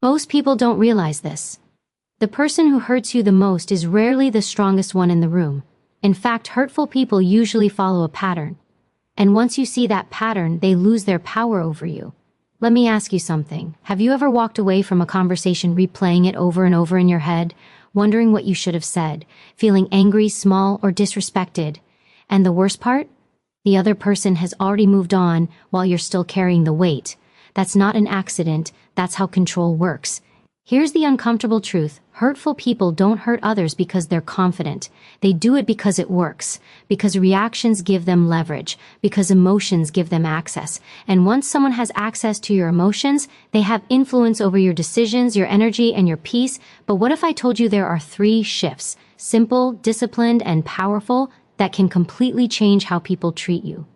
Most people don't realize this. The person who hurts you the most is rarely the strongest one in the room. In fact, hurtful people usually follow a pattern. And once you see that pattern, they lose their power over you. Let me ask you something. Have you ever walked away from a conversation replaying it over and over in your head, wondering what you should have said, feeling angry, small, or disrespected? And the worst part? The other person has already moved on while you're still carrying the weight. That's not an accident. That's how control works. Here's the uncomfortable truth. Hurtful people don't hurt others because they're confident. They do it because it works, because reactions give them leverage, because emotions give them access. And once someone has access to your emotions, they have influence over your decisions, your energy, and your peace. But what if I told you there are 3 shifts, simple, disciplined, and powerful, that can completely change how people treat you?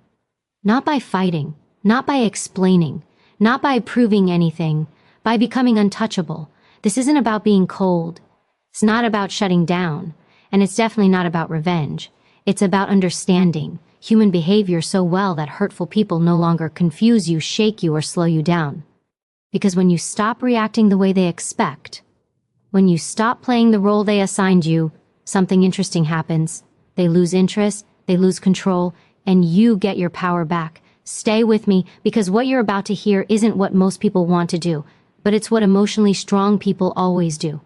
Not by fighting, not by explaining, not by proving anything, by becoming untouchable. This isn't about being cold. It's not about shutting down. And it's definitely not about revenge. It's about understanding human behavior so well that hurtful people no longer confuse you, shake you, or slow you down. Because when you stop reacting the way they expect, when you stop playing the role they assigned you, something interesting happens. They lose interest, they lose control, and you get your power back. Stay with me, because what you're about to hear isn't what most people want to do, but it's what emotionally strong people always do.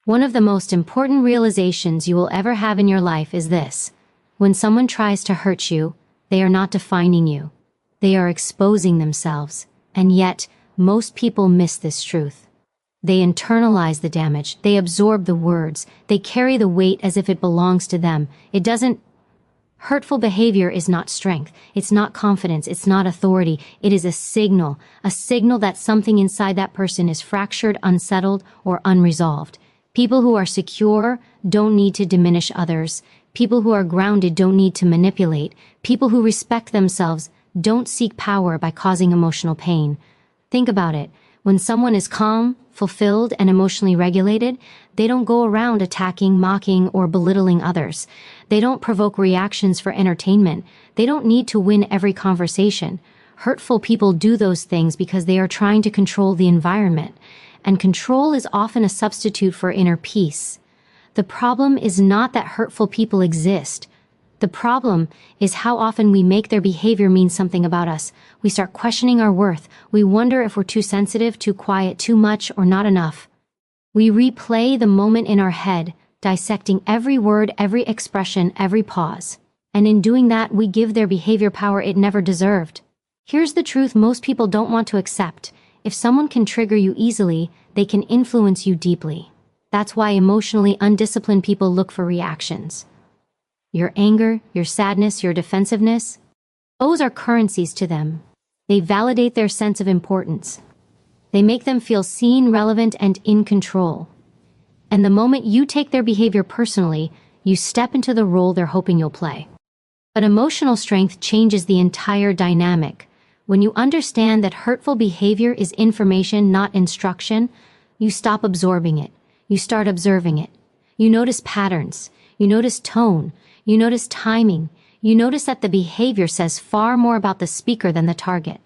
One of the most important realizations you will ever have in your life is this. When someone tries to hurt you, they are not defining you. They are exposing themselves. And yet, most people miss this truth. They internalize the damage. They absorb the words. They carry the weight as if it belongs to them. It doesn't. Hurtful behavior is not strength. It's not confidence. It's not authority. It is a signal that something inside that person is fractured, unsettled, or unresolved. People who are secure don't need to diminish others. People who are grounded don't need to manipulate. People who respect themselves don't seek power by causing emotional pain. Think about it. When someone is calm, fulfilled, and emotionally regulated, they don't go around attacking, mocking, or belittling others. They don't provoke reactions for entertainment. They don't need to win every conversation. Hurtful people do those things because they are trying to control the environment. And control is often a substitute for inner peace. The problem is not that hurtful people exist. The problem is how often we make their behavior mean something about us. We start questioning our worth. We wonder if we're too sensitive, too quiet, too much, or not enough. We replay the moment in our head, dissecting every word, every expression, every pause. And in doing that, we give their behavior power it never deserved. Here's the truth most people don't want to accept. If someone can trigger you easily, they can influence you deeply. That's why emotionally undisciplined people look for reactions. Your anger, your sadness, your defensiveness, those are currencies to them. They validate their sense of importance. They make them feel seen, relevant, and in control. And the moment you take their behavior personally, you step into the role they're hoping you'll play. But emotional strength changes the entire dynamic. When you understand that hurtful behavior is information, not instruction, you stop absorbing it. You start observing it. You notice patterns. You notice tone. You notice timing. You notice that the behavior says far more about the speaker than the target.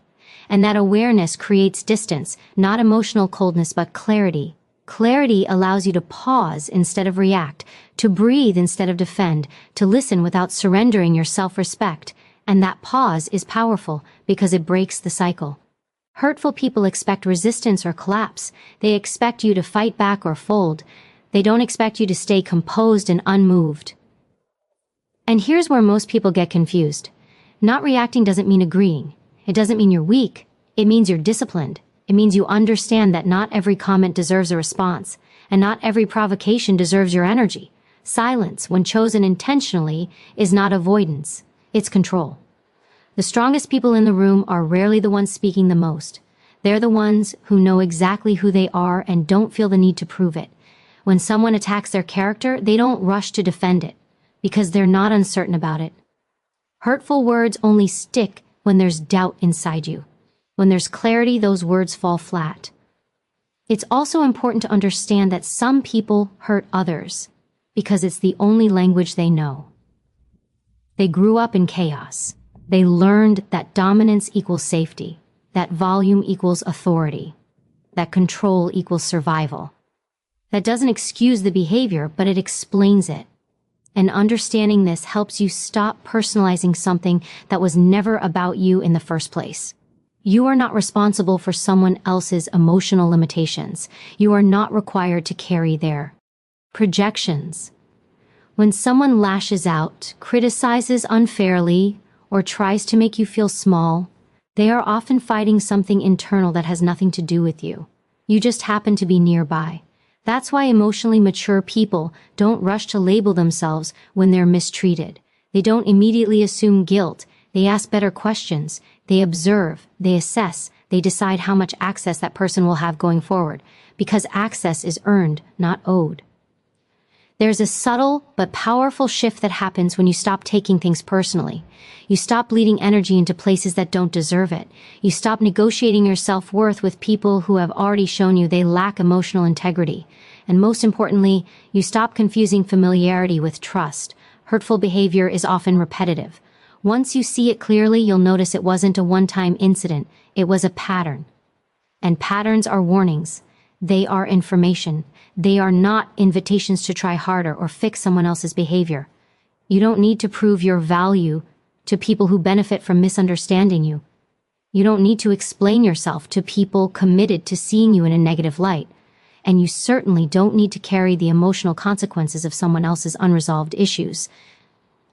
And that awareness creates distance, not emotional coldness, but clarity. Clarity allows you to pause instead of react, to breathe instead of defend, to listen without surrendering your self-respect. And that pause is powerful because it breaks the cycle. Hurtful people expect resistance or collapse. They expect you to fight back or fold. They don't expect you to stay composed and unmoved. And here's where most people get confused. Not reacting doesn't mean agreeing. It doesn't mean you're weak. It means you're disciplined. It means you understand that not every comment deserves a response, and not every provocation deserves your energy. Silence, when chosen intentionally, is not avoidance. It's control. The strongest people in the room are rarely the ones speaking the most. They're the ones who know exactly who they are and don't feel the need to prove it. When someone attacks their character, they don't rush to defend it, because they're not uncertain about it. Hurtful words only stick when there's doubt inside you. When there's clarity, those words fall flat. It's also important to understand that some people hurt others because it's the only language they know. They grew up in chaos. They learned that dominance equals safety, that volume equals authority. that control equals survival. That doesn't excuse the behavior, but it explains it. And understanding this helps you stop personalizing something that was never about you in the first place. You are not responsible for someone else's emotional limitations. You are not required to carry their projections. When someone lashes out, criticizes unfairly, or tries to make you feel small, they are often fighting something internal that has nothing to do with you. You just happen to be nearby. That's why emotionally mature people don't rush to label themselves when they're mistreated. They don't immediately assume guilt. They ask better questions. They observe. They assess. They decide how much access that person will have going forward, because access is earned, not owed. There's a subtle but powerful shift that happens when you stop taking things personally. You stop bleeding energy into places that don't deserve it. You stop negotiating your self-worth with people who have already shown you they lack emotional integrity. And most importantly, you stop confusing familiarity with trust. Hurtful behavior is often repetitive. Once you see it clearly, you'll notice it wasn't a one-time incident. It was a pattern. And patterns are warnings. They are information. They are not invitations to try harder or fix someone else's behavior. You don't need to prove your value to people who benefit from misunderstanding you. You don't need to explain yourself to people committed to seeing you in a negative light. And you certainly don't need to carry the emotional consequences of someone else's unresolved issues.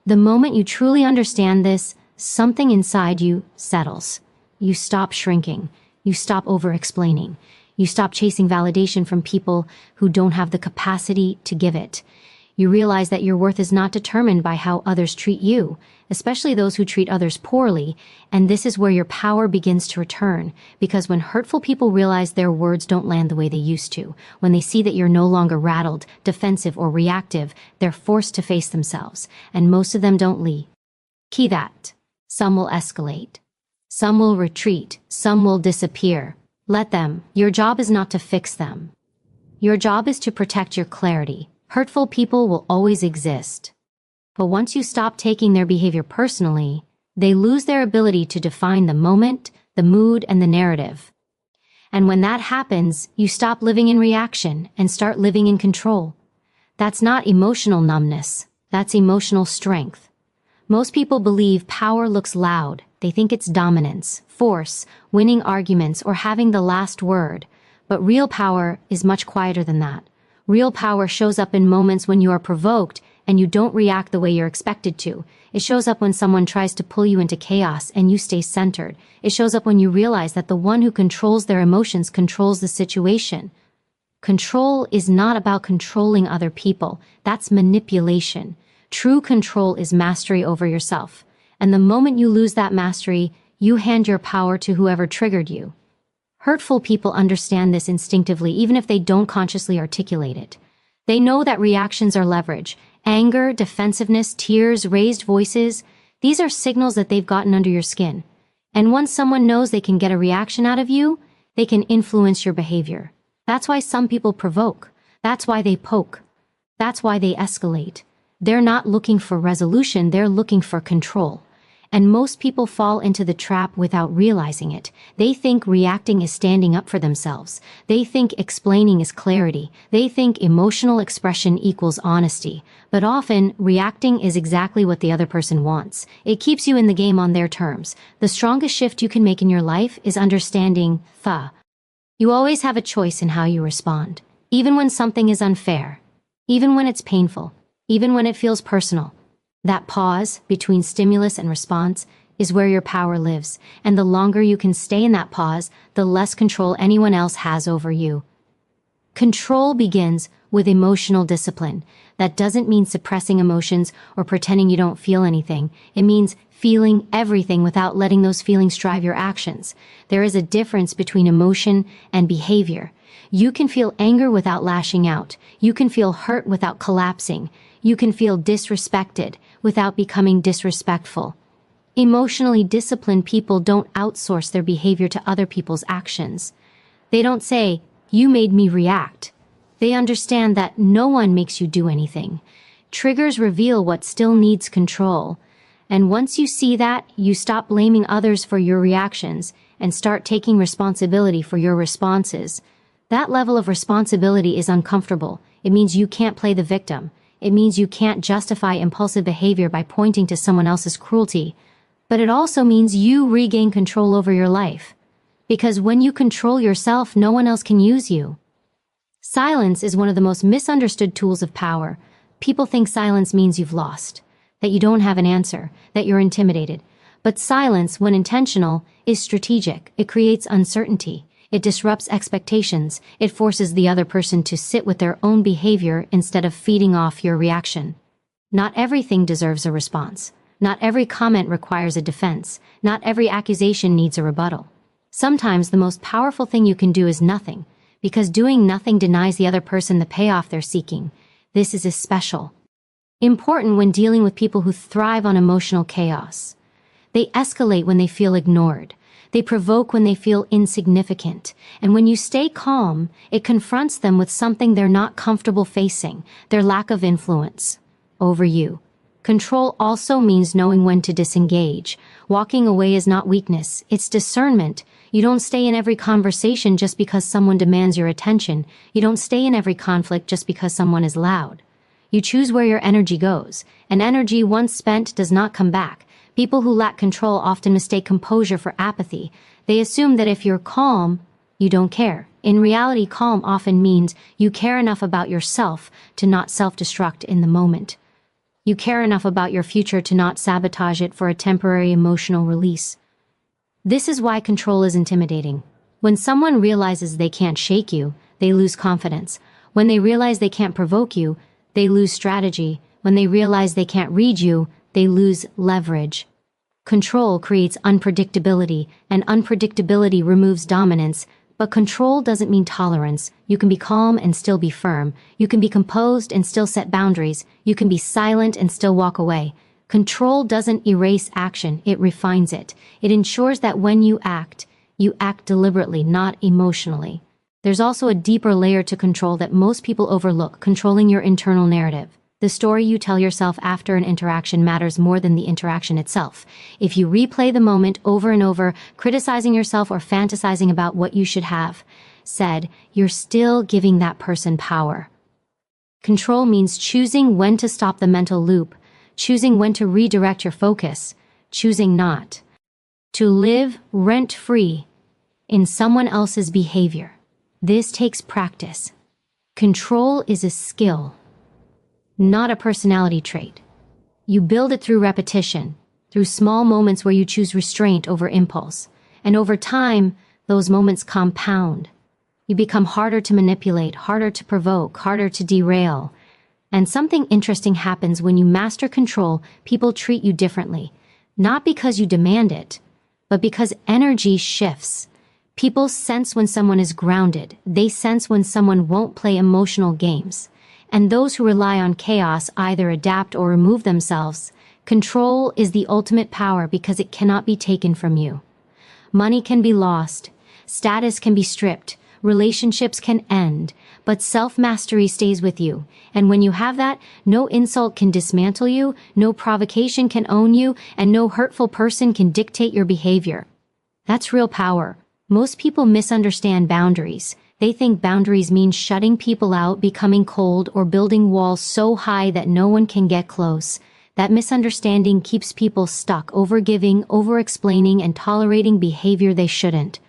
The moment you truly understand this, something inside you settles. You stop shrinking. You stop over-explaining. You stop chasing validation from people who don't have the capacity to give it. You realize that your worth is not determined by how others treat you, especially those who treat others poorly, and this is where your power begins to return, because when hurtful people realize their words don't land the way they used to, when they see that you're no longer rattled, defensive, or reactive, they're forced to face themselves, and most of them don't leave. Key that. Some will escalate. Some will retreat. Some will disappear. Let them. Your job is not to fix them. Your job is to protect your clarity. Hurtful people will always exist. But once you stop taking their behavior personally, they lose their ability to define the moment, the mood, and the narrative. And when that happens, you stop living in reaction and start living in control. That's not emotional numbness. That's emotional strength. Most people believe power looks loud. They think it's dominance, force, winning arguments, or having the last word. But real power is much quieter than that. Real power shows up in moments when you are provoked and you don't react the way you're expected to. It shows up when someone tries to pull you into chaos and you stay centered. It shows up when you realize that the one who controls their emotions controls the situation. Control is not about controlling other people. That's manipulation. True control is mastery over yourself. And the moment you lose that mastery, you hand your power to whoever triggered you. Hurtful people understand this instinctively, even if they don't consciously articulate it. They know that reactions are leverage. Anger, defensiveness, tears, raised voices, these are signals that they've gotten under your skin. And once someone knows they can get a reaction out of you, they can influence your behavior. That's why some people provoke. That's why they poke. That's why they escalate. They're not looking for resolution, they're looking for control. And most people fall into the trap without realizing it. They think reacting is standing up for themselves. They think explaining is clarity. They think emotional expression equals honesty. But often, reacting is exactly what the other person wants. It keeps you in the game on their terms. The strongest shift you can make in your life is understanding you always have a choice in how you respond. Even when something is unfair. Even when it's painful. Even when it feels personal. That pause between stimulus and response is where your power lives, and the longer you can stay in that pause, the less control anyone else has over you. Control begins with emotional discipline. That doesn't mean suppressing emotions or pretending you don't feel anything. It means feeling everything without letting those feelings drive your actions. There is a difference between emotion and behavior. You can feel anger without lashing out. You can feel hurt without collapsing. You can feel disrespected without becoming disrespectful. Emotionally disciplined people don't outsource their behavior to other people's actions. They don't say, "You made me react." They understand that no one makes you do anything. Triggers reveal what still needs control. And once you see that, you stop blaming others for your reactions and start taking responsibility for your responses. That level of responsibility is uncomfortable. It means you can't play the victim. It means you can't justify impulsive behavior by pointing to someone else's cruelty. But it also means you regain control over your life. Because when you control yourself, no one else can use you. Silence is one of the most misunderstood tools of power. People think silence means you've lost, that you don't have an answer, that you're intimidated. But silence, when intentional, is strategic. It creates uncertainty. It disrupts expectations. It forces the other person to sit with their own behavior instead of feeding off your reaction. Not everything deserves a response. Not every comment requires a defense. Not every accusation needs a rebuttal. Sometimes the most powerful thing you can do is nothing, because doing nothing denies the other person the payoff they're seeking. This is especially important when dealing with people who thrive on emotional chaos. They escalate when they feel ignored. They provoke when they feel insignificant. And when you stay calm, it confronts them with something they're not comfortable facing, their lack of influence over you. Control also means knowing when to disengage. Walking away is not weakness, it's discernment. You don't stay in every conversation just because someone demands your attention. You don't stay in every conflict just because someone is loud. You choose where your energy goes, and energy once spent does not come back. People who lack control often mistake composure for apathy. They assume that if you're calm, you don't care. In reality, calm often means you care enough about yourself to not self-destruct in the moment. You care enough about your future to not sabotage it for a temporary emotional release. This is why control is intimidating. When someone realizes they can't shake you, they lose confidence. When they realize they can't provoke you, they lose strategy. When they realize they can't read you, they lose leverage. Control creates unpredictability, and unpredictability removes dominance. But control doesn't mean tolerance. You can be calm and still be firm. You can be composed and still set boundaries. You can be silent and still walk away. Control doesn't erase action, it refines it. It ensures that when you act deliberately, not emotionally. There's also a deeper layer to control that most people overlook: controlling your internal narrative. The story you tell yourself after an interaction matters more than the interaction itself. If you replay the moment over and over, criticizing yourself or fantasizing about what you should have said, you're still giving that person power. Control means choosing when to stop the mental loop, choosing when to redirect your focus, choosing not to live rent-free in someone else's behavior. This takes practice. Control is a skill, not a personality trait. You build it through repetition, through small moments where you choose restraint over impulse. And over time, those moments compound. You become harder to manipulate, harder to provoke, harder to derail. And something interesting happens when you master control. People treat you differently, not because you demand it, but because energy shifts. People sense when someone is grounded. They sense when someone won't play emotional games. And those who rely on chaos either adapt or remove themselves. Control is the ultimate power because it cannot be taken from you. Money can be lost, status can be stripped, relationships can end, but self-mastery stays with you. And when you have that, no insult can dismantle you, no provocation can own you, and no hurtful person can dictate your behavior. That's real power. Most people misunderstand boundaries. They think boundaries mean shutting people out, becoming cold, or building walls so high that no one can get close. That misunderstanding keeps people stuck, overgiving, over-explaining, and tolerating behavior they shouldn't.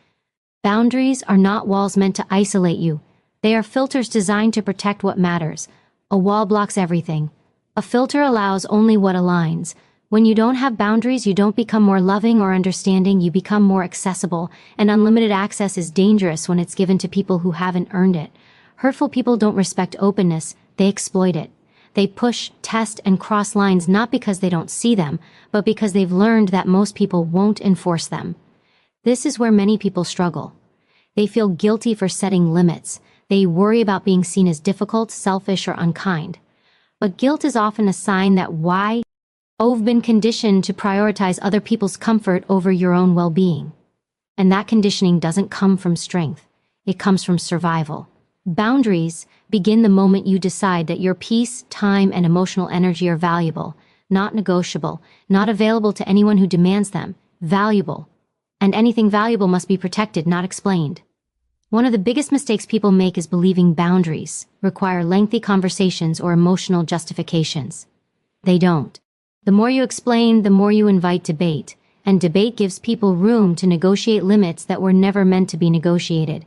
Boundaries are not walls meant to isolate you. They are filters designed to protect what matters. A wall blocks everything. A filter allows only what aligns. When you don't have boundaries, you don't become more loving or understanding, you become more accessible, and unlimited access is dangerous when it's given to people who haven't earned it. Hurtful people don't respect openness, they exploit it. They push, test, and cross lines not because they don't see them, but because they've learned that most people won't enforce them. This is where many people struggle. They feel guilty for setting limits. They worry about being seen as difficult, selfish, or unkind. But guilt is often a sign that you've been conditioned to prioritize other people's comfort over your own well-being. And that conditioning doesn't come from strength. It comes from survival. Boundaries begin the moment you decide that your peace, time, and emotional energy are valuable, not negotiable, not available to anyone who demands them, valuable. And anything valuable must be protected, not explained. One of the biggest mistakes people make is believing boundaries require lengthy conversations or emotional justifications. They don't. The more you explain, the more you invite debate, and debate gives people room to negotiate limits that were never meant to be negotiated.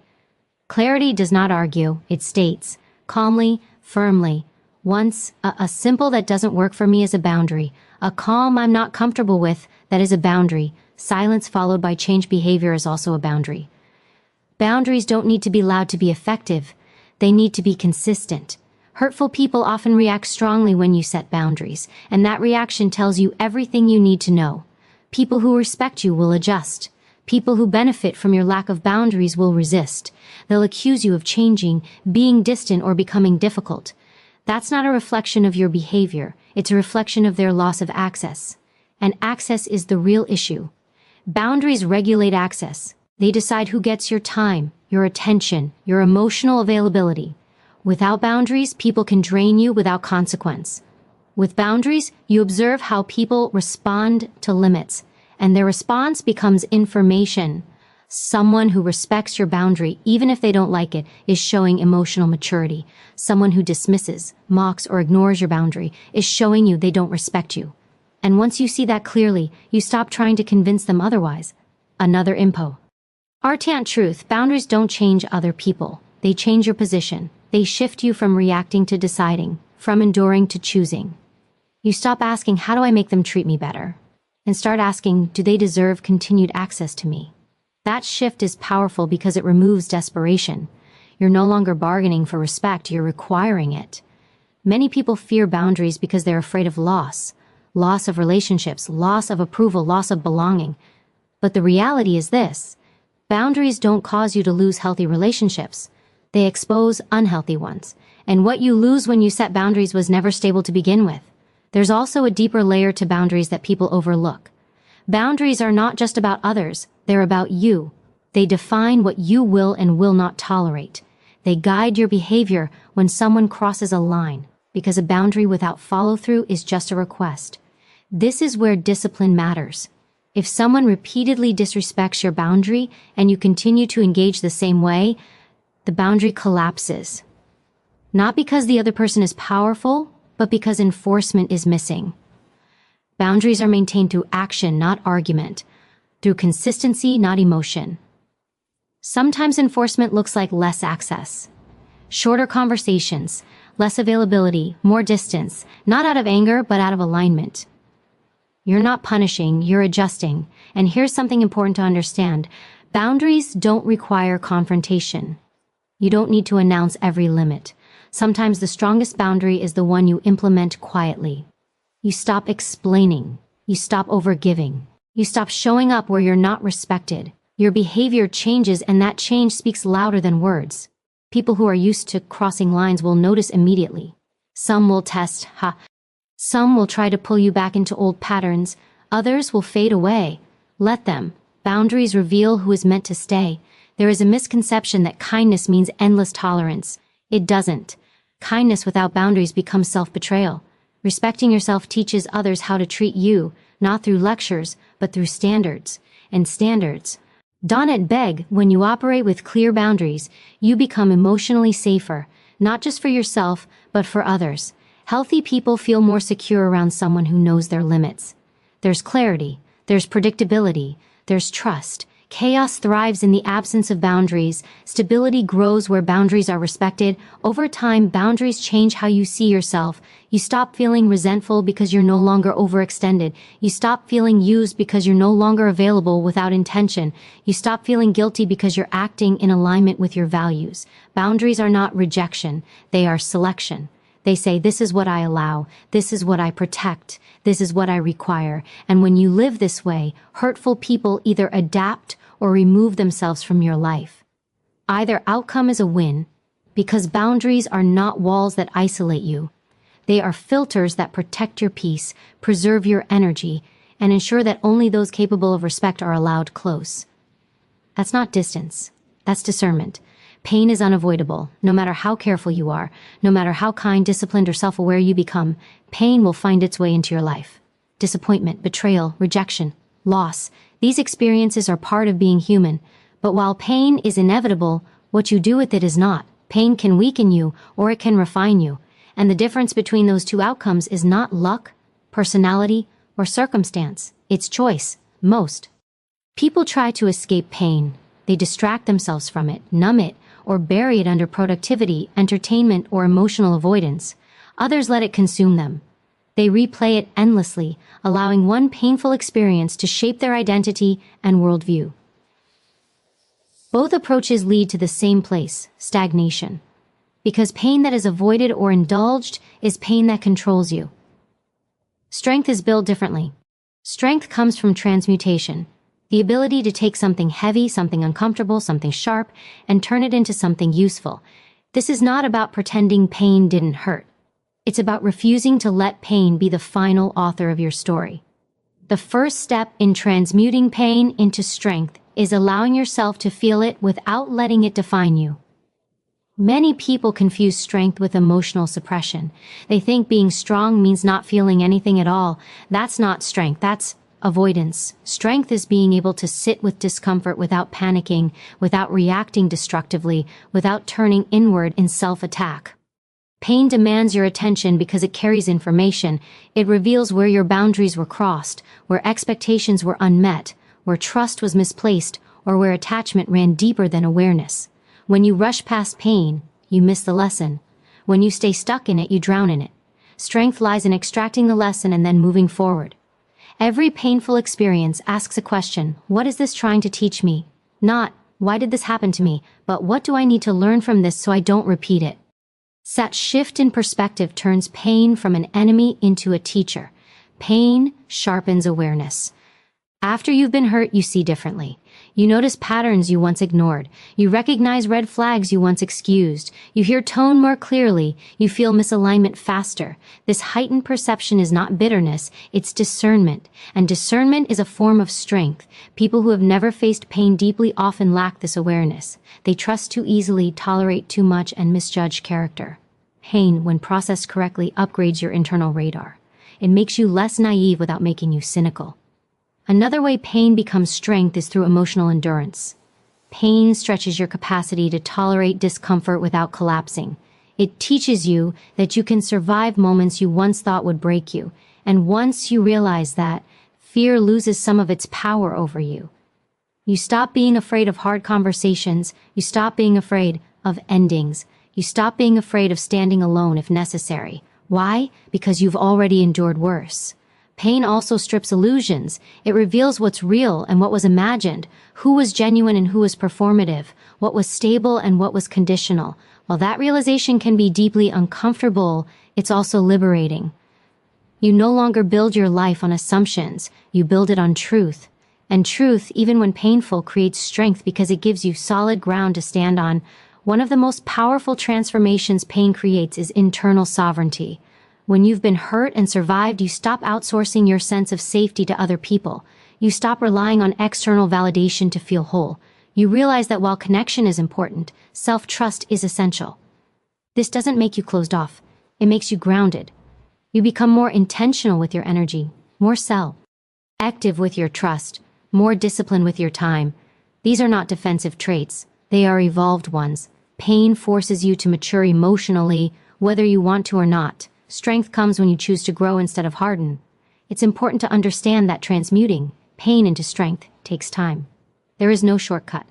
Clarity does not argue, it states, calmly, firmly. Once, a simple that doesn't work for me is a boundary. A calm I'm not comfortable with, that is a boundary. Silence followed by changed behavior is also a boundary. Boundaries don't need to be loud to be effective. They need to be consistent. Hurtful people often react strongly when you set boundaries, and that reaction tells you everything you need to know. People who respect you will adjust. People who benefit from your lack of boundaries will resist. They'll accuse you of changing, being distant, or becoming difficult. That's not a reflection of your behavior. It's a reflection of their loss of access. And access is the real issue. Boundaries regulate access. They decide who gets your time, your attention, your emotional availability. Without boundaries, people can drain you without consequence. With boundaries, you observe how people respond to limits, and their response becomes information. Someone who respects your boundary, even if they don't like it, is showing emotional maturity. Someone who dismisses, mocks, or ignores your boundary is showing you they don't respect you. And once you see that clearly, you stop trying to convince them otherwise. Another impo. Artant truth, boundaries don't change other people. They change your position. They shift you from reacting to deciding, from enduring to choosing. You stop asking, how do I make them treat me better? And start asking, do they deserve continued access to me? That shift is powerful because it removes desperation. You're no longer bargaining for respect, you're requiring it. Many people fear boundaries because they're afraid of loss of relationships, loss of approval, loss of belonging. But the reality is this. Boundaries don't cause you to lose healthy relationships. They expose unhealthy ones. And what you lose when you set boundaries was never stable to begin with. There's also a deeper layer to boundaries that people overlook. Boundaries are not just about others, they're about you. They define what you will and will not tolerate. They guide your behavior when someone crosses a line, because a boundary without follow-through is just a request. This is where discipline matters. If someone repeatedly disrespects your boundary and you continue to engage the same way, the boundary collapses. Not because the other person is powerful, but because enforcement is missing. Boundaries are maintained through action, not argument, through consistency, not emotion. Sometimes enforcement looks like less access, shorter conversations, less availability, more distance, not out of anger, but out of alignment. You're not punishing, you're adjusting. And here's something important to understand. Boundaries don't require confrontation. You don't need to announce every limit. Sometimes the strongest boundary is the one you implement quietly. You stop explaining. You stop overgiving. You stop showing up where you're not respected. Your behavior changes, and that change speaks louder than words. People who are used to crossing lines will notice immediately. Some will test, Some will try to pull you back into old patterns. Others will fade away. Let them. Boundaries reveal who is meant to stay. There is a misconception that kindness means endless tolerance. It doesn't. Kindness without boundaries becomes self-betrayal. Respecting yourself teaches others how to treat you, not through lectures, but through standards. And standards. Donnet beg, when you operate with clear boundaries, you become emotionally safer, not just for yourself, but for others. Healthy people feel more secure around someone who knows their limits. There's clarity, there's predictability, there's trust. Chaos thrives in the absence of boundaries. Stability grows where boundaries are respected. Over time, boundaries change how you see yourself. You stop feeling resentful because you're no longer overextended. You stop feeling used because you're no longer available without intention. You stop feeling guilty because you're acting in alignment with your values. Boundaries are not rejection. They are selection. They say, this is what I allow, this is what I protect, this is what I require. And when you live this way, hurtful people either adapt or remove themselves from your life. Either outcome is a win, because boundaries are not walls that isolate you. They are filters that protect your peace, preserve your energy, and ensure that only those capable of respect are allowed close. That's not distance. That's discernment. Pain is unavoidable. No matter how careful you are, no matter how kind, disciplined, or self-aware you become, pain will find its way into your life. Disappointment, betrayal, rejection, loss. These experiences are part of being human. But while pain is inevitable, What you do with it is not. Pain can weaken you, or it can refine you. And the difference between those two outcomes is not luck, personality, or circumstance. It's choice. Most people try to escape pain. They distract themselves from it, numb it, or bury it under productivity, entertainment, or emotional avoidance. Others let it consume them. They replay it endlessly, allowing one painful experience to shape their identity and worldview. Both approaches lead to the same place, stagnation. Because pain that is avoided or indulged is pain that controls you. Strength is built differently. Strength comes from transmutation, the ability to take something heavy, something uncomfortable, something sharp, and turn it into something useful. This is not about pretending pain didn't hurt. It's about refusing to let pain be the final author of your story. The first step in transmuting pain into strength is allowing yourself to feel it without letting it define you. Many people confuse strength with emotional suppression. They think being strong means not feeling anything at all. That's not strength, that's avoidance. Strength is being able to sit with discomfort without panicking, without reacting destructively, without turning inward in self-attack. Pain demands your attention because it carries information. It reveals where your boundaries were crossed, where expectations were unmet, where trust was misplaced, or where attachment ran deeper than awareness. When you rush past pain, you miss the lesson. When you stay stuck in it, you drown in it. Strength lies in extracting the lesson and then moving forward. Every painful experience asks a question: what is this trying to teach me? Not, why did this happen to me, but what do I need to learn from this so I don't repeat it? That shift in perspective turns pain from an enemy into a teacher. Pain sharpens awareness. After you've been hurt, you see differently. You notice patterns you once ignored. You recognize red flags you once excused. You hear tone more clearly. You feel misalignment faster. This heightened perception is not bitterness, it's discernment. And discernment is a form of strength. People who have never faced pain deeply often lack this awareness. They trust too easily, tolerate too much, and misjudge character. Pain, when processed correctly, upgrades your internal radar. It makes you less naive without making you cynical. Another way pain becomes strength is through emotional endurance. Pain stretches your capacity to tolerate discomfort without collapsing. It teaches you that you can survive moments you once thought would break you, and once you realize that, fear loses some of its power over you. You stop being afraid of hard conversations, you stop being afraid of endings, you stop being afraid of standing alone if necessary. Why? Because you've already endured worse. Pain also strips illusions. It reveals what's real and what was imagined, who was genuine and who was performative, what was stable and what was conditional. While that realization can be deeply uncomfortable, it's also liberating. You no longer build your life on assumptions, you build it on truth. And truth, even when painful, creates strength because it gives you solid ground to stand on. One of the most powerful transformations pain creates is internal sovereignty. When you've been hurt and survived, you stop outsourcing your sense of safety to other people. You stop relying on external validation to feel whole. You realize that while connection is important, self-trust is essential. This doesn't make you closed off. It makes you grounded. You become more intentional with your energy, more self-active with your trust, more disciplined with your time. These are not defensive traits. They are evolved ones. Pain forces you to mature emotionally, whether you want to or not. Strength comes when you choose to grow instead of harden. It's important to understand that transmuting pain into strength takes time. There is no shortcut.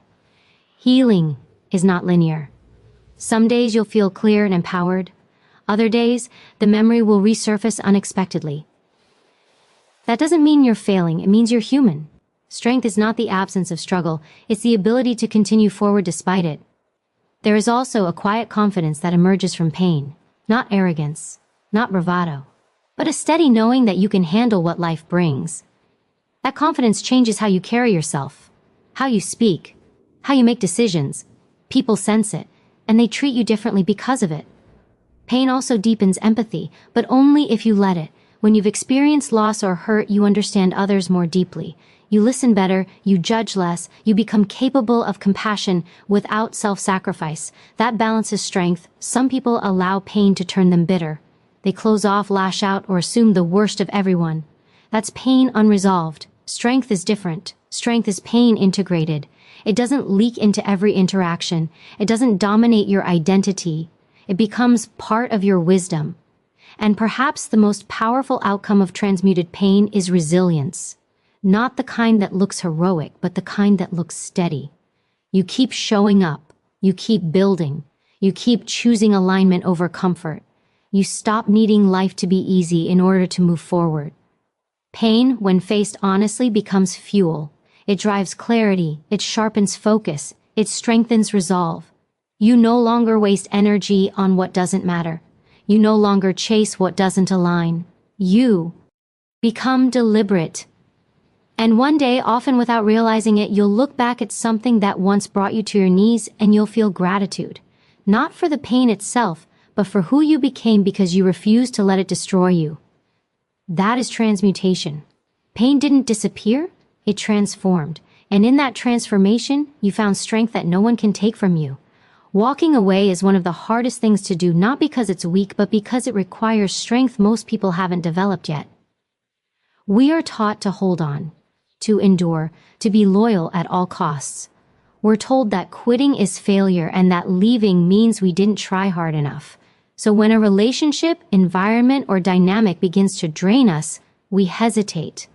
Healing is not linear. Some days you'll feel clear and empowered. Other days, the memory will resurface unexpectedly. That doesn't mean you're failing, it means you're human. Strength is not the absence of struggle, it's the ability to continue forward despite it. There is also a quiet confidence that emerges from pain, not arrogance, not bravado, but a steady knowing that you can handle what life brings. That confidence changes how you carry yourself, how you speak, how you make decisions. People sense it, and they treat you differently because of it. Pain also deepens empathy, but only if you let it. When you've experienced loss or hurt, you understand others more deeply. You listen better, you judge less, you become capable of compassion without self-sacrifice. That balances strength. Some people allow pain to turn them bitter. They close off, lash out, or assume the worst of everyone. That's pain unresolved. Strength is different. Strength is pain integrated. It doesn't leak into every interaction. It doesn't dominate your identity. It becomes part of your wisdom. And perhaps the most powerful outcome of transmuted pain is resilience. Not the kind that looks heroic, but the kind that looks steady. You keep showing up. You keep building. You keep choosing alignment over comfort. You stop needing life to be easy in order to move forward. Pain, when faced honestly, becomes fuel. It drives clarity. It sharpens focus. It strengthens resolve. You no longer waste energy on what doesn't matter. You no longer chase what doesn't align. You become deliberate. And one day, often without realizing it, you'll look back at something that once brought you to your knees and you'll feel gratitude. Not for the pain itself, but for who you became because you refused to let it destroy you. That is transmutation. Pain didn't disappear, it transformed. And in that transformation, you found strength that no one can take from you. Walking away is one of the hardest things to do, not because it's weak, but because it requires strength most people haven't developed yet. We are taught to hold on, to endure, to be loyal at all costs. We're told that quitting is failure and that leaving means we didn't try hard enough. So when a relationship, environment, or dynamic begins to drain us, we hesitate.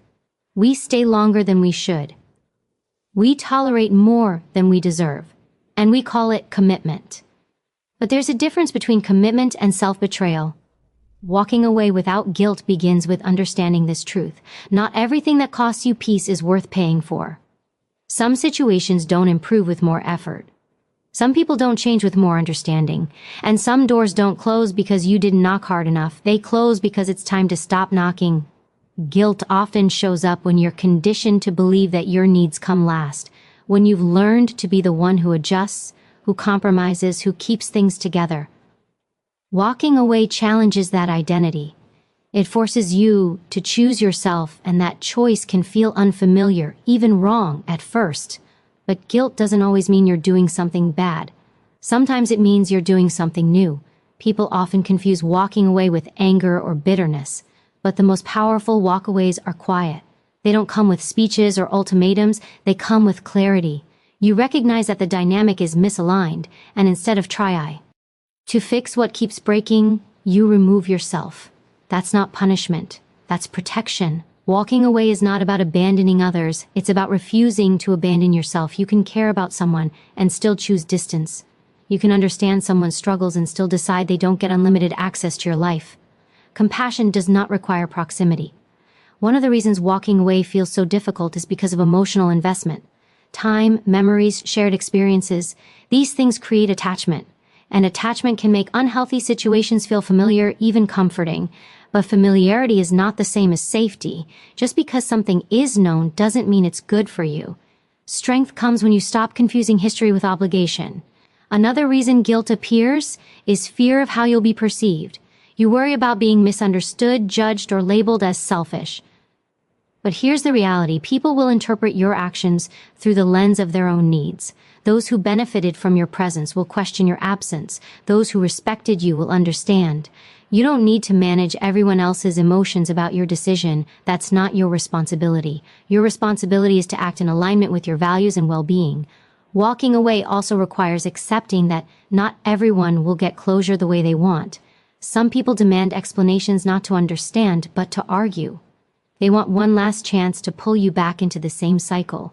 We stay longer than we should. We tolerate more than we deserve. And we call it commitment. But there's a difference between commitment and self-betrayal. Walking away without guilt begins with understanding this truth. Not everything that costs you peace is worth paying for. Some situations don't improve with more effort. Some people don't change with more understanding. And some doors don't close because you didn't knock hard enough. They close because it's time to stop knocking. Guilt often shows up when you're conditioned to believe that your needs come last. When you've learned to be the one who adjusts, who compromises, who keeps things together. Walking away challenges that identity. It forces you to choose yourself, and that choice can feel unfamiliar, even wrong at first. But guilt doesn't always mean you're doing something bad. Sometimes it means you're doing something new. People often confuse walking away with anger or bitterness, but the most powerful walkaways are quiet. They don't come with speeches or ultimatums, they come with clarity. You recognize that the dynamic is misaligned, and instead of try to fix what keeps breaking, you remove yourself. That's not punishment, that's protection. Walking away is not about abandoning others, it's about refusing to abandon yourself. You can care about someone and still choose distance. You can understand someone's struggles and still decide they don't get unlimited access to your life. Compassion does not require proximity. One of the reasons walking away feels so difficult is because of emotional investment. Time, memories, shared experiences, these things create attachment. And attachment can make unhealthy situations feel familiar, even comforting. But familiarity is not the same as safety. Just because something is known doesn't mean it's good for you. Strength comes when you stop confusing history with obligation. Another reason guilt appears is fear of how you'll be perceived. You worry about being misunderstood, judged, or labeled as selfish. But here's the reality. People will interpret your actions through the lens of their own needs. Those who benefited from your presence will question your absence. Those who respected you will understand. You don't need to manage everyone else's emotions about your decision. That's not your responsibility. Your responsibility is to act in alignment with your values and well-being. Walking away also requires accepting that not everyone will get closure the way they want. Some people demand explanations not to understand, but to argue. They want one last chance to pull you back into the same cycle.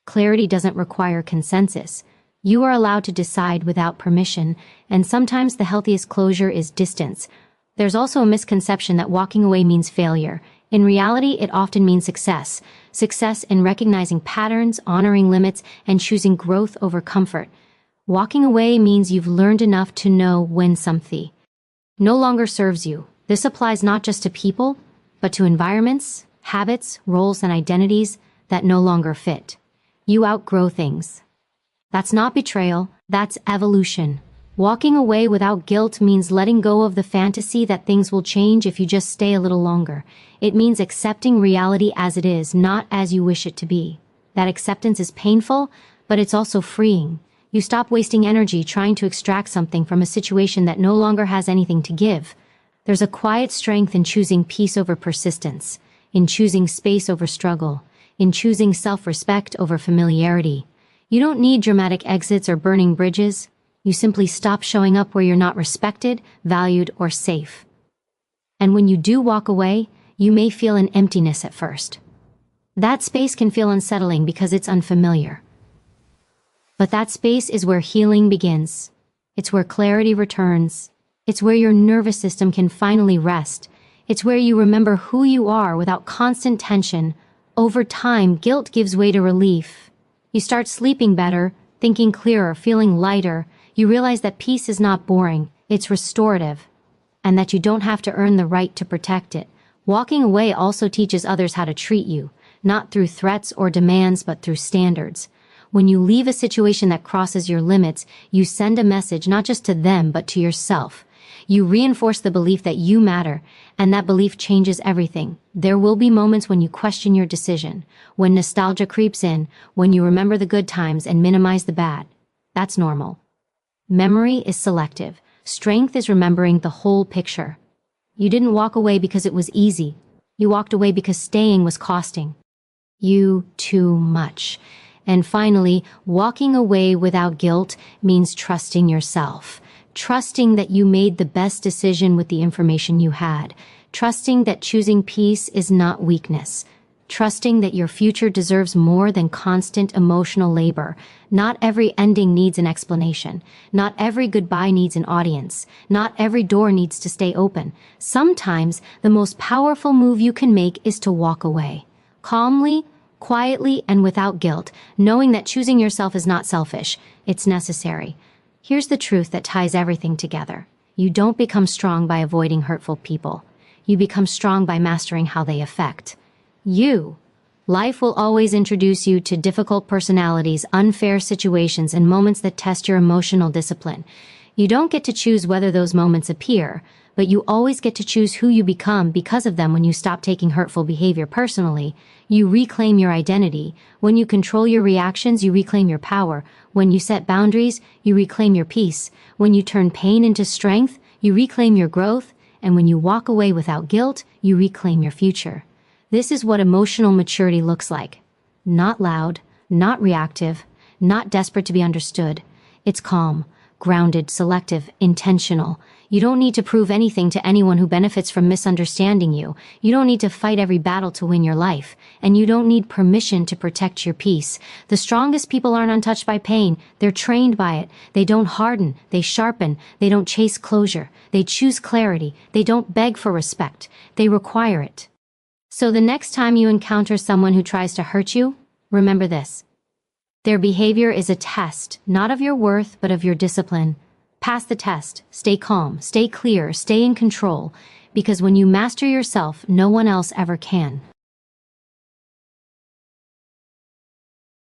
Clarity doesn't require consensus. You are allowed to decide without permission, and sometimes the healthiest closure is distance. There's also a misconception that walking away means failure. In reality, it often means success. Success in recognizing patterns, honoring limits, and choosing growth over comfort. Walking away means you've learned enough to know when something no longer serves you. This applies not just to people, but to environments, habits, roles, and identities that no longer fit. You outgrow things. That's not betrayal, that's evolution. Walking away without guilt means letting go of the fantasy that things will change if you just stay a little longer. It means accepting reality as it is, not as you wish it to be. That acceptance is painful, but it's also freeing. You stop wasting energy trying to extract something from a situation that no longer has anything to give. There's a quiet strength in choosing peace over persistence, in choosing space over struggle, in choosing self-respect over familiarity. You don't need dramatic exits or burning bridges. You simply stop showing up where you're not respected, valued, or safe. And when you do walk away, you may feel an emptiness at first. That space can feel unsettling because it's unfamiliar. But that space is where healing begins. It's where clarity returns. It's where your nervous system can finally rest. It's where you remember who you are without constant tension. Over time, guilt gives way to relief. You start sleeping better, thinking clearer, feeling lighter. You realize that peace is not boring, it's restorative, and that you don't have to earn the right to protect it. Walking away also teaches others how to treat you, not through threats or demands, but through standards. When you leave a situation that crosses your limits, you send a message not just to them, but to yourself. You reinforce the belief that you matter, and that belief changes everything. There will be moments when you question your decision, when nostalgia creeps in, when you remember the good times and minimize the bad. That's normal. Memory is selective. Strength is remembering the whole picture. You didn't walk away because it was easy. You walked away because staying was costing you too much. And finally, walking away without guilt means trusting yourself. Trusting that you made the best decision with the information you had. Trusting that choosing peace is not weakness. Trusting that your future deserves more than constant emotional labor. Not every ending needs an explanation. Not every goodbye needs an audience. Not every door needs to stay open. Sometimes the most powerful move you can make is to walk away. Calmly, quietly, and without guilt, knowing that choosing yourself is not selfish. It's necessary. Here's the truth that ties everything together. You don't become strong by avoiding hurtful people. You become strong by mastering how they affect you. Life will always introduce you to difficult personalities, unfair situations, and moments that test your emotional discipline. You don't get to choose whether those moments appear, but you always get to choose who you become because of them. When you stop taking hurtful behavior personally, you reclaim your identity. When you control your reactions, you reclaim your power. When you set boundaries, you reclaim your peace. When you turn pain into strength, you reclaim your growth. And when you walk away without guilt, you reclaim your future. This is what emotional maturity looks like. Not loud, not reactive, not desperate to be understood. It's calm, grounded, selective, intentional. You don't need to prove anything to anyone who benefits from misunderstanding you. You don't need to fight every battle to win your life. And you don't need permission to protect your peace. The strongest people aren't untouched by pain. They're trained by it. They don't harden. They sharpen. They don't chase closure. They choose clarity. They don't beg for respect. They require it. So the next time you encounter someone who tries to hurt you, remember this. Their behavior is a test, not of your worth, but of your discipline. Pass the test. Stay calm, stay clear, stay in control, because when you master yourself, no one else ever can.